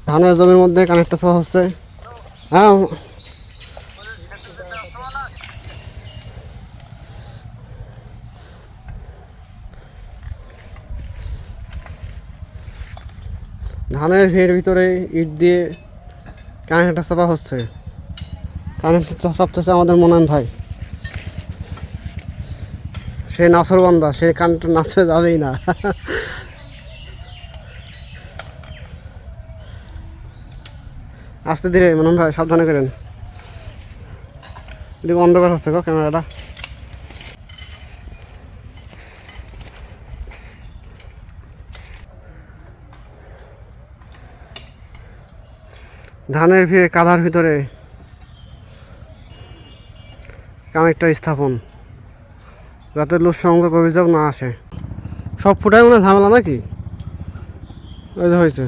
ধানের জমির মধ্যে কানেক্টর সহ হচ্ছে। হ্যাঁ, ধানের ভিড়ের ভিতরে ইট দিয়ে কানেক্টর চাপা হচ্ছে। কানেক্টর চাপতেছে আমাদের মনান ভাই, সে নাছর বান্দা, সে কানেক্টর নাচতে যাবেই না। আস্তে ধীরে মনান ভাই, সাবধানে করেন। এদিকে অন্ধকার হচ্ছে গো ক্যামেরাটা। ধানের ভিড়ে কাদার ভিতরে কানেক্টর স্থাপন, যাতে লোক সংযোগ অভিযোগ না আসে। সব ফুটাই মনে ঝামেলা নাকি? ওই যে হয়েছে।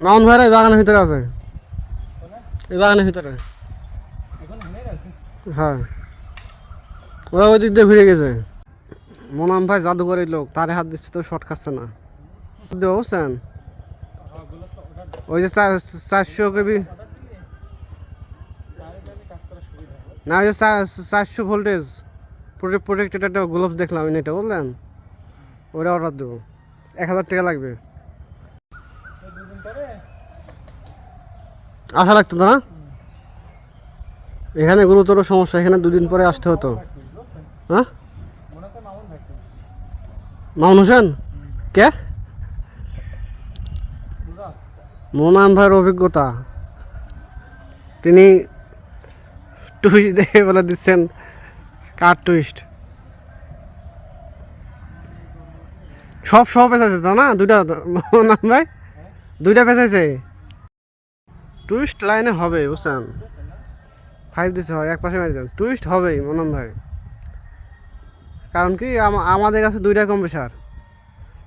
মামুন ভাইরা এই বাগানের ভিতরে আছে, এই বাগানের ভিতরে। হ্যাঁ, ওরা ওই দিক দিয়ে ঘুরে গেছে। মোনাম ভাই জাদুকরের লোক, তারে হাত দিচ্ছে তো শর্ট খাচ্ছে না। বুঝছেন, ওই যে 400 কেবি না, ওই যে 400 ভোল্টেজ প্রোটেক্টেড একটা গ্লোভস দেখলাম এটা, বললেন ওরা অর্ডার দেবো। 1000 টাকা লাগবে। আশা লাগতো না, এখানে গুরুতর সমস্যা, এখানে 2 দিন পরে আসতে হতো। হ্যাঁ, মামুন হোসেন কে? মোনাম ভাইয়ের অভিজ্ঞতা, তিনি টুইস্ট দেখে বলে দিচ্ছেন কার টুইস্ট। সব পেঁচাইছে তো না, 2টা মোনাম ভাই 2টা পেঁচাইছে। টুইস্ট লাইনে হবে বুঝছেন, 5 দিতে হয়, এক পাশে মারি দেন, টুইস্ট হবেই মোনাম ভাই। কারণ কি আমাদের কাছে 2টা কম্প্রেসার,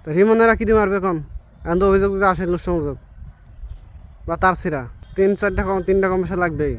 তো রিমনেরা কি দিয়ে মারবে কম? এখন তো অভিযোগ যদি আসে লোক সংযোগ বা তার ছিঁড়া, 3-4টা 3টা কম্প্রেসার লাগবেই।